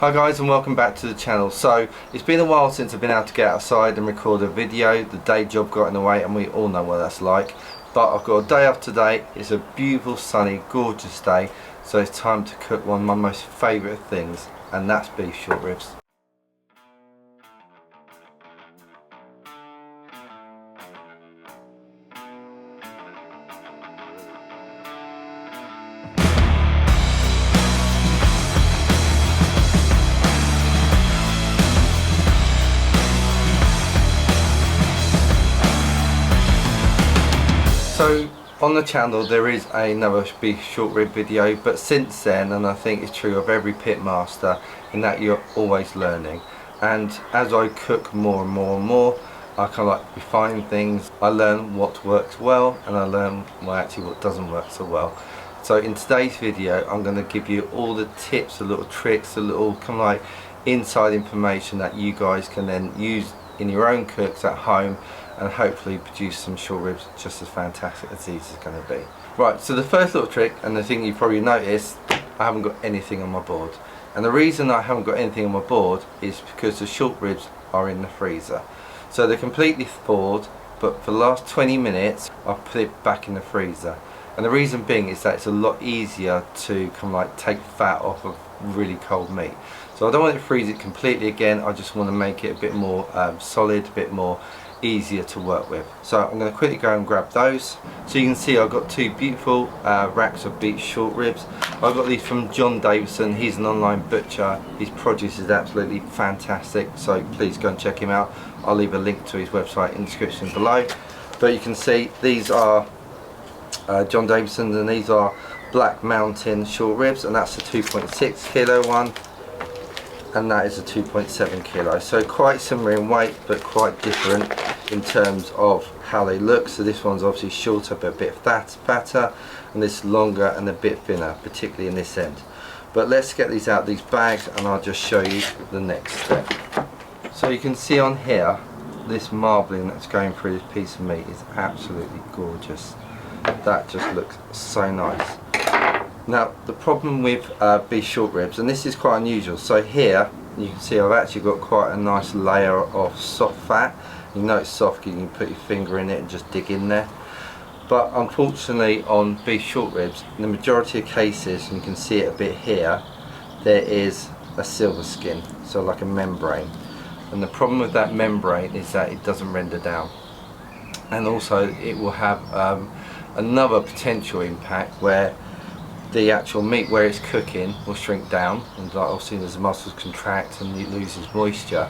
Hi guys, and welcome back to the channel. So it's been a while since I've been able to get outside and record a video. The day job got in the way and we all know what that's like, but I've got a day off today. It's a beautiful, sunny, gorgeous day, so it's time to cook one of my most favourite things, and that's beef short ribs. So on the channel there is another beef short rib video, but since then, and I think it's true of every pit master, in that you're always learning, and as I cook more and more and more, I kind of like refine things. I learn what works well and I learn what doesn't work so well. So in today's video I'm going to give you all the tips, the little tricks, the little kind of like inside information that you guys can then use in your own cooks at home, and hopefully produce some short ribs just as fantastic as these is going to be. Right, so the first little trick, and the thing you probably noticed, I haven't got anything on my board. And the reason I haven't got anything on my board is because the short ribs are in the freezer. So they're completely thawed, but for the last 20 minutes I've put it back in the freezer. And the reason being is that it's a lot easier to kind of like take fat off of really cold meat. So I don't want to freeze it completely again, I just want to make it a bit more solid, a bit more easier to work with. So I'm going to quickly go and grab those. So you can see I've got two beautiful racks of beef short ribs. I've got these from John Davison. He's an online butcher. His produce is absolutely fantastic, so please go and check him out. I'll leave a link to his website in the description below. But you can see these are John Davison's, and these are Black Mountain short ribs, and that's the 2.6 kilo one, and that is a 2.7 kilo. So quite similar in weight, but quite different in terms of how they look. So this one's obviously shorter but a bit fatter, and this longer and a bit thinner, particularly in this end. But let's get these out of these bags and I'll just show you the next step. So you can see on here, this marbling that's going through this piece of meat is absolutely gorgeous. That just looks so nice. Now the problem with beef short ribs, and this is quite unusual, so here you can see I've actually got quite a nice layer of soft fat. You know it's soft, you can put your finger in it and just dig in there. But unfortunately on beef short ribs, in the majority of cases, and you can see it a bit here, there is a silver skin, so like a membrane. And the problem with that membrane is that it doesn't render down. And also it will have another potential impact where the actual meat where it's cooking will shrink down, and like obviously as the muscles contract and it loses moisture,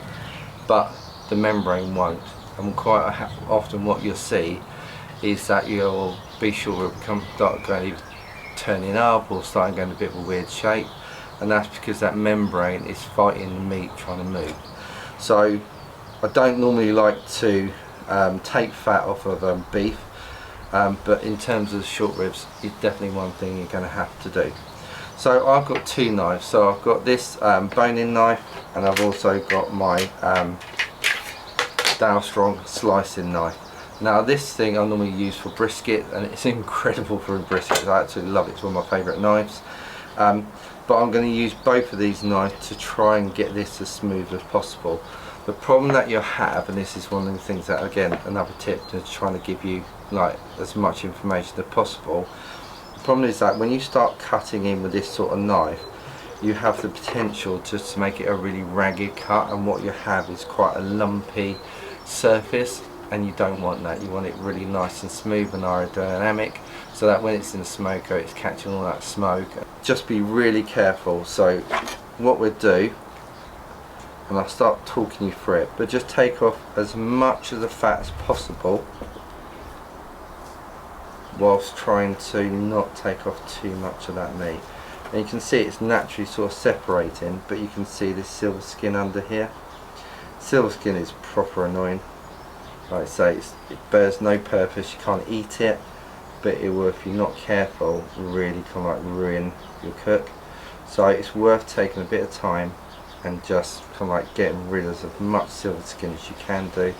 but the membrane won't. And quite often what you'll see is that your beef short rib start going turning up or starting going a bit of a weird shape, and that's because that membrane is fighting the meat trying to move. So I don't normally like to take fat off of beef. But in terms of the short ribs, it's definitely one thing you're going to have to do. So I've got two knives. So I've got this bone-in knife, and I've also got my Dow Strong slicing knife. Now this thing I normally use for brisket, and it's incredible for a brisket. I absolutely love it. It's one of my favourite knives. But I'm going to use both of these knives to try and get this as smooth as possible. The problem that you have, and this is one of the things that, again, another tip to trying to give you like as much information as possible. The problem is that when you start cutting in with this sort of knife, you have the potential just to make it a really ragged cut, and what you have is quite a lumpy surface, and you don't want that. You want it really nice and smooth and aerodynamic, so that when it's in the smoker it's catching all that smoke. Just be really careful. So what we'll do, and I'll start talking you through it, but just take off as much of the fat as possible whilst trying to not take off too much of that meat. And you can see it's naturally sort of separating, but you can see this silver skin under here. Silver skin is proper annoying. Like I say, it bears no purpose. You can't eat it, but it will, if you're not careful, really kind of like ruin your cook. So it's worth taking a bit of time and just kind of like getting rid of as much silver skin as you can do,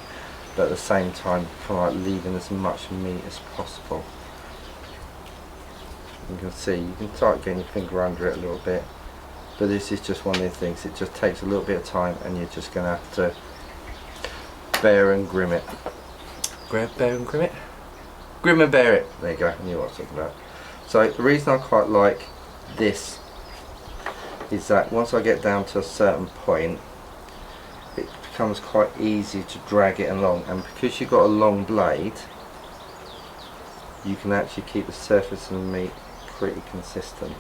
but at the same time kind of like leaving as much meat as possible. You can see, you can start getting your finger under it a little bit, but this is just one of the things. It just takes a little bit of time, and you're just going to have to bear and grim it. Bear and grim it? Grim and bear it. There you go, I knew what I was talking about. So the reason I quite like this is that once I get down to a certain point, it becomes quite easy to drag it along, and because you've got a long blade, you can actually keep the surface of the meat pretty consistent.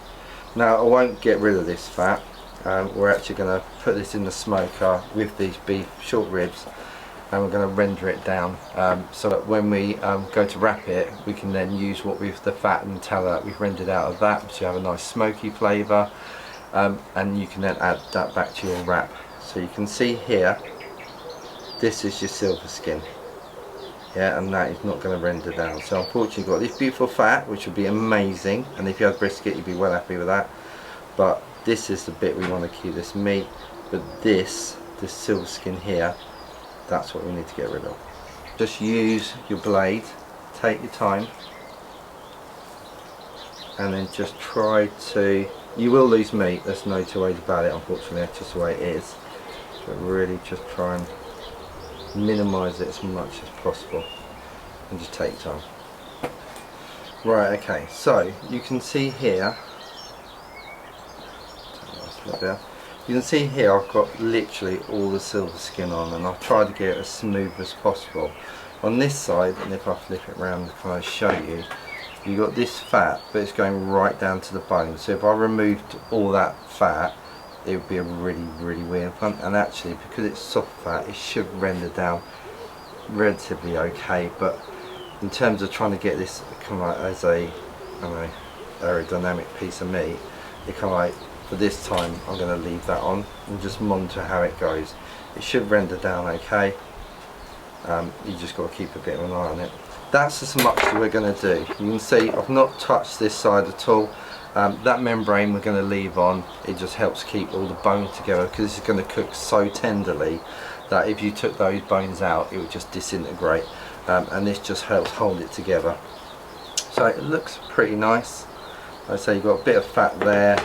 Now I won't get rid of this fat. We're actually going to put this in the smoker with these beef short ribs, and we're going to render it down so that when we go to wrap it, we can then use the fat and tallow that we've rendered out of that, so you have a nice smoky flavour, and you can then add that back to your wrap. So you can see here, this is your silver skin, yeah, and that is not going to render down. So unfortunately you've got this beautiful fat, which would be amazing, and if you had brisket you'd be well happy with that, but this is the bit we want to keep this meat, but this silver skin here, that's what we need to get rid of. Just use your blade, take your time, and then just try to, you will lose meat, there's no two ways about it, unfortunately, that's just the way it is, but really just try and minimise it as much as possible, and just take your time. Right, okay, so you can see here, you can see here I've got literally all the silver skin on, and I've tried to get it as smooth as possible. On this side, and if I flip it around to kind of show you, you've got this fat, but it's going right down to the bone. So if I removed all that fat, it would be a really weird one. And actually, because it's soft fat, it should render down relatively okay. But in terms of trying to get this kind of like as a, I don't know, aerodynamic piece of meat, it kind of like, for this time I'm going to leave that on and just monitor how it goes. It should render down okay. You just got to keep a bit of an eye on it. That's as much as we're going to do. You can see I've not touched this side at all. That membrane we're going to leave on. It just helps keep all the bones together, because this is going to cook so tenderly that if you took those bones out it would just disintegrate, and this just helps hold it together. So it looks pretty nice. Like I say, you've got a bit of fat there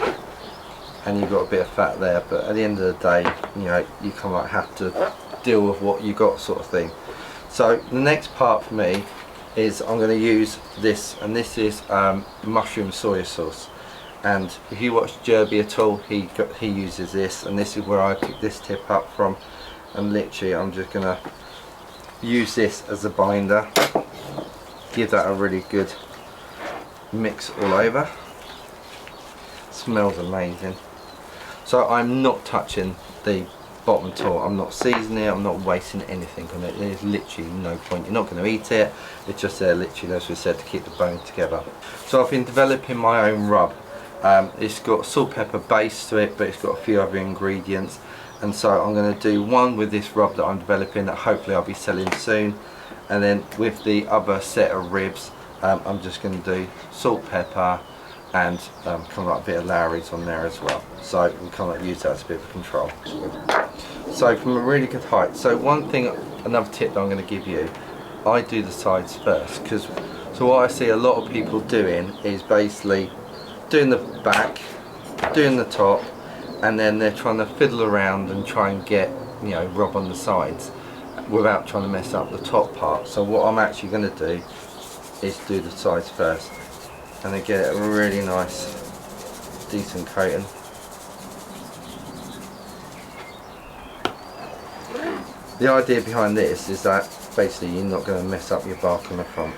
and you've got a bit of fat there, but at the end of the day, you know, you kind of like have to deal with what you got, sort of thing. So the next part for me is I'm going to use this, and this is mushroom soya sauce. And if you watch Jerby at all, he uses this, and this is where I picked this tip up from. And literally I'm just going to use this as a binder, give that a really good mix all over. Smells amazing. So I'm not touching the bottom at all. I'm not seasoning it, I'm not wasting anything on it. There's literally no point. You're not going to eat it, it's just there literally, as we said, to keep the bone together. So I've been developing my own rub. It's got salt pepper base to it, but it's got a few other ingredients, and so I'm going to do one with this rub that I'm developing that hopefully I'll be selling soon, and then with the other set of ribs I'm just going to do salt, pepper, and kind of like a bit of Lowry's on there as well. So we kind of like use that as a bit of control. So from a really good height. So one thing, another tip that I'm going to give you, I do the sides first, because so what I see a lot of people doing is basically doing the back, doing the top, and then they're trying to fiddle around and try and get, you know, rub on the sides without trying to mess up the top part. So what I'm actually going to do is do the sides first, and then get a really nice decent coating. The idea behind this is that basically you're not going to mess up your bark on the front,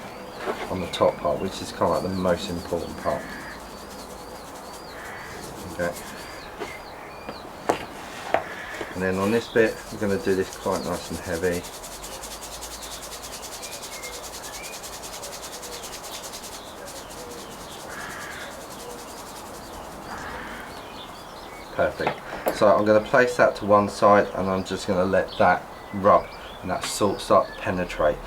on the top part, which is kind of like the most important part. Okay. And then on this bit we're going to do this quite nice and heavy. Perfect. So I'm going to place that to one side, and I'm just going to let that rub and that salt start to penetrate.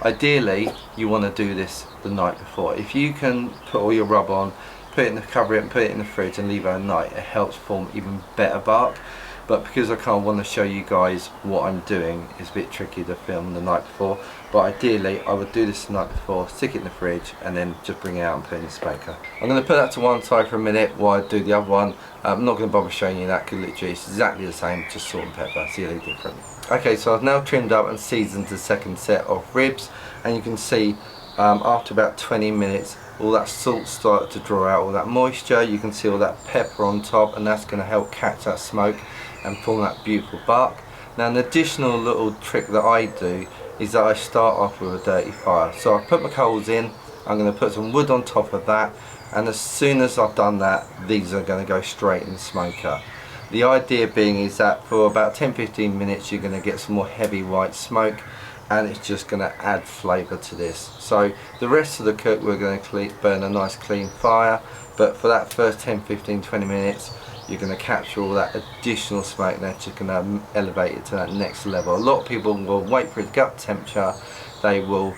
Ideally you want to do this the night before. If you can put all your rub on, put it in the, cover it and put it in the fridge and leave it at night, it helps form even better bark. but because I can't want to show you guys what I'm doing, it's a bit tricky to film the night before. But ideally I would do this the night before, stick it in the fridge, and then just bring it out and put it in the smoker. I'm going to put that to one side for a minute while I do the other one. I'm not going to bother showing you that because literally it's exactly the same, just salt and pepper. It's really different. Okay, so I've now trimmed up and seasoned the second set of ribs, and you can see after about 20 minutes all that salt started to draw out all that moisture. You can see all that pepper on top, and that's going to help catch that smoke and form that beautiful bark. Now an additional little trick that I do is that I start off with a dirty fire. So I put my coals in, I'm going to put some wood on top of that, and as soon as I've done that, these are going to go straight in the smoker. The idea being is that for about 10-15 minutes you're going to get some more heavy white smoke, and it's just going to add flavour to this. So the rest of the cook we're going to burn a nice clean fire, but for that first 10-15-20 minutes you're going to capture all that additional smoke, and that's just going to elevate it to that next level. A lot of people will wait for it to get up to temperature, they will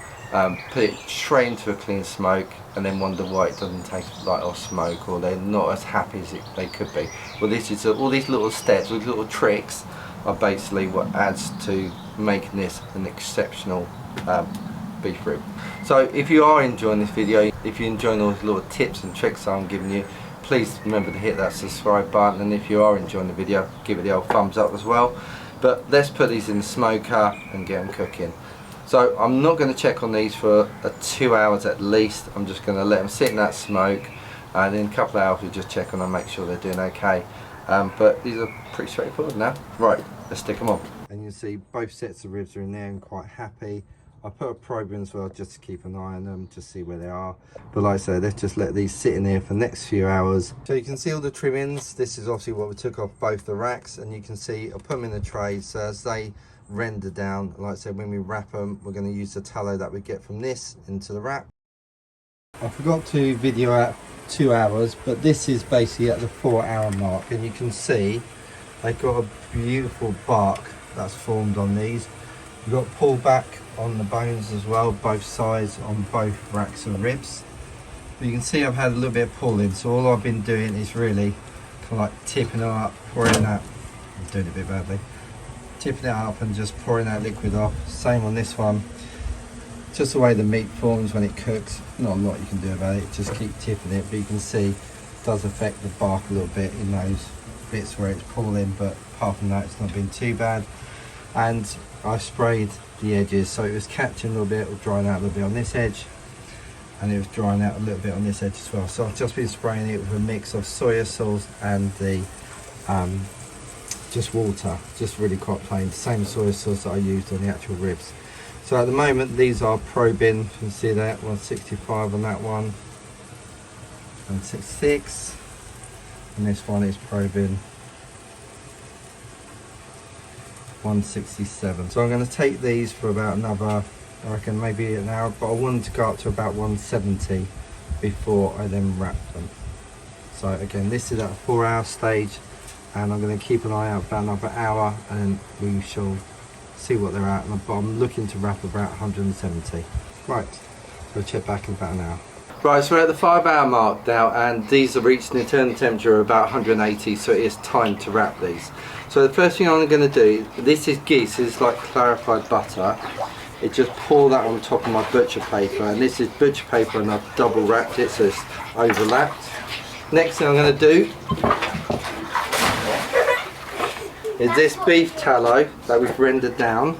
put it straight into a clean smoke and then wonder why it doesn't taste like or smoke, or they're not as happy as they could be. Well, this is all these little steps, these little tricks are basically what adds to making this an exceptional beef rib. So if you are enjoying this video, if you're enjoying all these little tips and tricks I'm giving you, please remember to hit that subscribe button, and if you are enjoying the video, give it the old thumbs up as well. But let's put these in the smoker and get them cooking. So I'm not going to check on these for 2 hours at least. I'm just going to let them sit in that smoke, and in a couple of hours we'll just check on them, make sure they're doing okay. But these are pretty straightforward now. Right, let's stick them on. And you can see both sets of ribs are in there and quite happy. I put a probe in as well just to keep an eye on them, just see where they are. But like I said, let's just let these sit in here for the next few hours. So you can see all the trimmings. This is obviously what we took off both the racks, and you can see I put them in the trays, so as they render down, like I said, when we wrap them, we're going to use the tallow that we get from this into the wrap. I forgot to video at 2 hours, but this is basically at the 4-hour mark, and you can see they've got a beautiful bark that's formed on these. You've got pullback on the bones as well, both sides on both racks of ribs. But you can see I've had a little bit of pulling, so all I've been doing is really kind of like tipping them up, pouring that, I'm doing it a bit badly, tipping it up and just pouring that liquid off. Same on this one, just the way the meat forms when it cooks, not a lot you can do about it, just keep tipping it. But you can see it does affect the bark a little bit in those bits where it's pulling, but apart from that it's not been too bad. And I sprayed the edges, so it was catching a little bit, or drying out a little bit on this edge, and it was drying out a little bit on this edge as well. So I've just been spraying it with a mix of soya sauce and the just water, just really quite plain, same soya sauce that I used on the actual ribs. So at the moment these are probing, you can see that 165 on that one, 166, and this one is probing 167. So I'm going to take these for about another, I reckon maybe an hour, but I wanted to go up to about 170 before I then wrap them. So again, this is at a 4-hour stage, and I'm going to keep an eye out for another hour, and we shall see what they're at. But I'm looking to wrap about 170. Right, so we'll check back in about an hour. Right, so we're at the 5-hour mark now, and these have reached an internal temperature of about 180, so it is time to wrap these. So the first thing I'm going to do, this is ghee, this is like clarified butter. It just pour that on top of my butcher paper, and this is butcher paper and I've double wrapped it so it's overlapped. Next thing I'm going to do is this beef tallow that we've rendered down.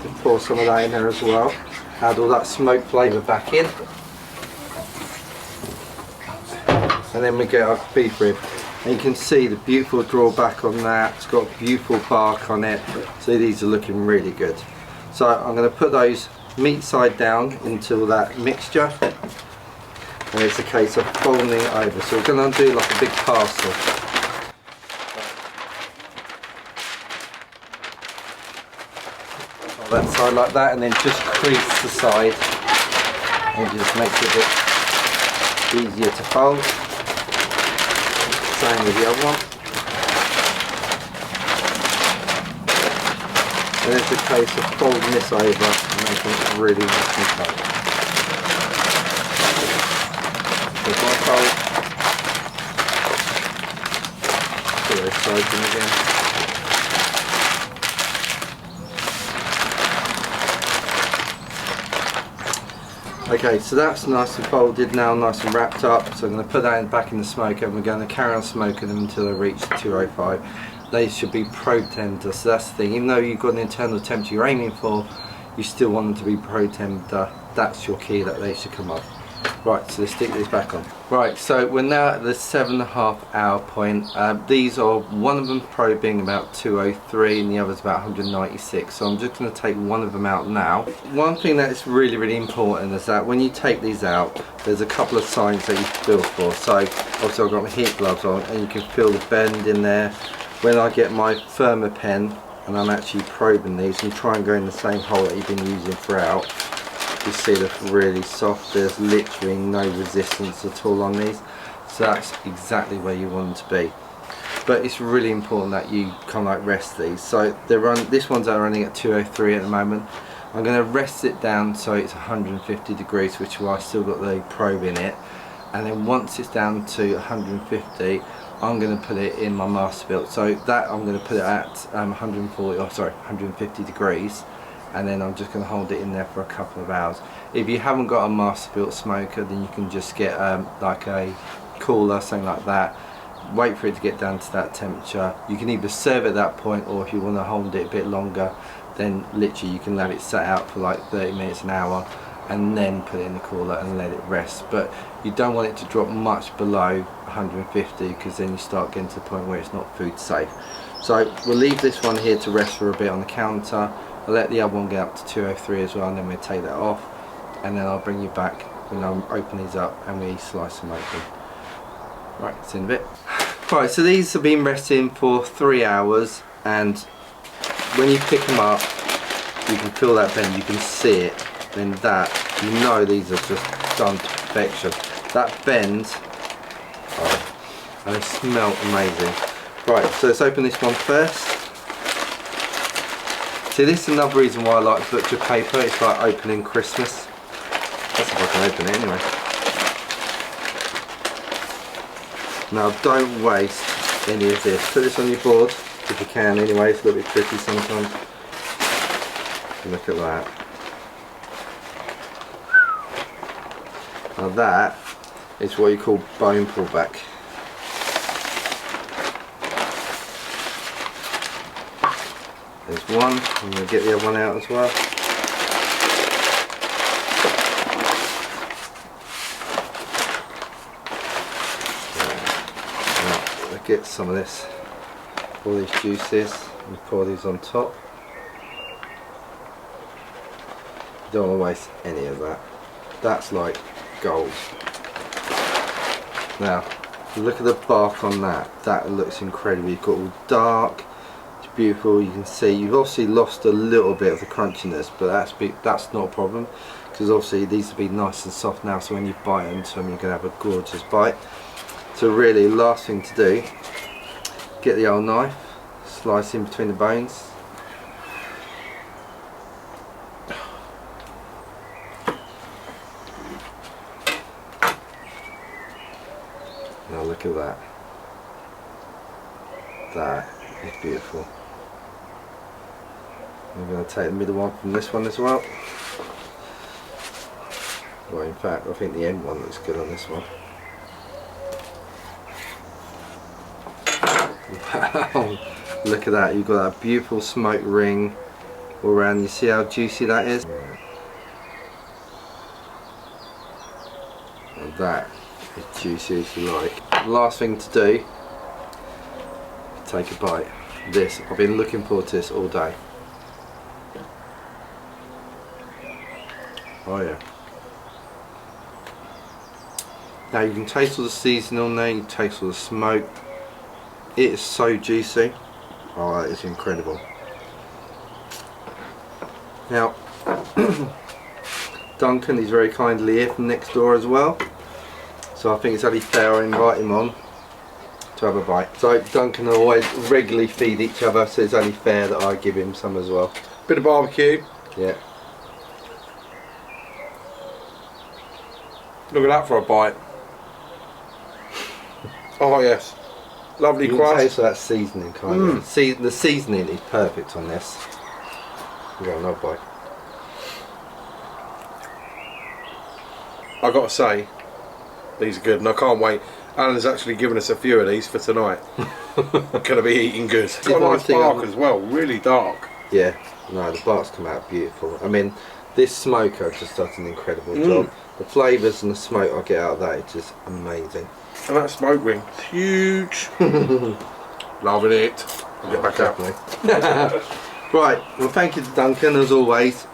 We'll pour some of that in there as well, add all that smoke flavour back in. And then we get our beef rib, and you can see the beautiful drawback on that. It's got beautiful bark on it, so these are looking really good. So I'm going to put those meat side down into that mixture, and it's a case of folding it over. So we're going to do like a big parcel. That side like that, and then just crease the side, and it just makes it a bit easier to fold. Same with the other one. And it's a case of folding this over and making it really nice and cold. There's one fold. Put those sides in again. Okay, so that's nice and folded now, nice and wrapped up. So I'm going to put that back in the smoker, and we're going to carry on smoking them until they reach 205. They should be pro tender, so that's the thing. Even though you've got an internal temperature you're aiming for, you still want them to be pro tender. That's your key, that they should come up. Right, so let's stick these back on. Right, so we're now at the 7.5 hour point. These are, one of them probing about 203 and the other's about 196. So I'm just going to take one of them out now. One thing that is really, really important is that when you take these out, there's a couple of signs that you feel for. So obviously I've got my heat gloves on, and you can feel the bend in there. When I get my firmer pen and I'm actually probing these and try and go in the same hole that you've been using throughout, you see they're really soft. There's literally no resistance at all on these, so that's exactly where you want them to be. But it's really important that you kind of like rest these. So this one's running at 203 at the moment. I'm going to rest it down so it's 150 degrees, which is why I still got the probe in it. And then once it's down to 150, I'm going to put it in my Masterbuilt. So that I'm going to put it at 150 degrees. And then I'm just going to hold it in there for a couple of hours. If you haven't got a Masterbuilt smoker, then you can just get like a cooler, something like that. Wait for it to get down to that temperature. You can either serve at that point, or if you want to hold it a bit longer, then literally you can let it set out for like 30 minutes, an hour, and then put it in the cooler and let it rest. But you don't want it to drop much below 150, because then you start getting to the point where it's not food safe. So we'll leave this one here to rest for a bit on the counter. I'll let the other one get up to 203 as well, and then we'll take that off, and then I'll bring you back when I open these up and we slice them open. Right, it's in a bit. Right, so these have been resting for 3 hours, and when you pick them up, you can feel that bend, you can see it, then that, you know these are just done to perfection. That bend, oh, and they smell amazing. Right, so let's open this one first. See, this is another reason why I like butcher paper. It's like opening Christmas. That's if I can open it anyway. Now don't waste any of this. Put this on your board if you can anyway. It's a little bit tricky sometimes. Look at that. Now that is what you call bone pullback. There's one. I'm going to get the other one out as well. Now, I'll get some of this, all these juices, and pour these on top. You don't want to waste any of that. That's like gold. Now, look at the bark on that. That looks incredible. You've got all dark. Beautiful. You can see you've obviously lost a little bit of the crunchiness, but that's not a problem, because obviously these will be nice and soft now, so when you bite into them you're going to have a gorgeous bite. So really, last thing to do, get the old knife, slice in between the bones. Now look at that. That is beautiful. I'm going to take the middle one from this one as well. Well, in fact, I think the end one looks good on this one. Wow, look at that. You've got that beautiful smoke ring all around. You see how juicy that is? And that is juicy as you like. Last thing to do, take a bite. This, I've been looking forward to this all day. Oh yeah. Now you can taste all the seasoning on there, you taste all the smoke. It is so juicy. Oh, that is incredible. Now, Duncan is very kindly here from next door as well. So I think it's only fair I invite him on to have a bite. So Duncan and I always regularly feed each other, so it's only fair that I give him some as well. Bit of barbecue. Yeah. Look at that for a bite. Oh yes. Lovely You crust. can taste that seasoning kind of. The seasoning is perfect on this. We've got another bite. I got to say, these are good, and I can't wait. Alan's actually given us a few of these for tonight. Gonna be eating good. It's got a nice bark as well, really dark. Yeah, no, the barks come out beautiful. I mean, this smoker just does an incredible job. The flavours and the smoke I get out of that is just amazing. And that smoke ring, it's huge. Loving it. I'll get back out. Right, well thank you to Duncan as always.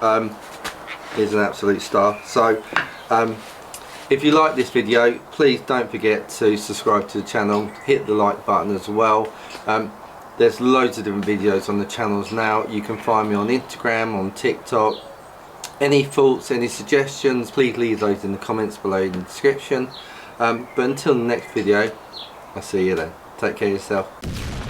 He's an absolute star. So, if you like this video, please don't forget to subscribe to the channel, hit the like button as well. There's loads of different videos on the channels now. You can find me on Instagram, on TikTok. Any thoughts, any suggestions, please leave those in the comments below in the description. But until the next video, I'll see you then. Take care of yourself.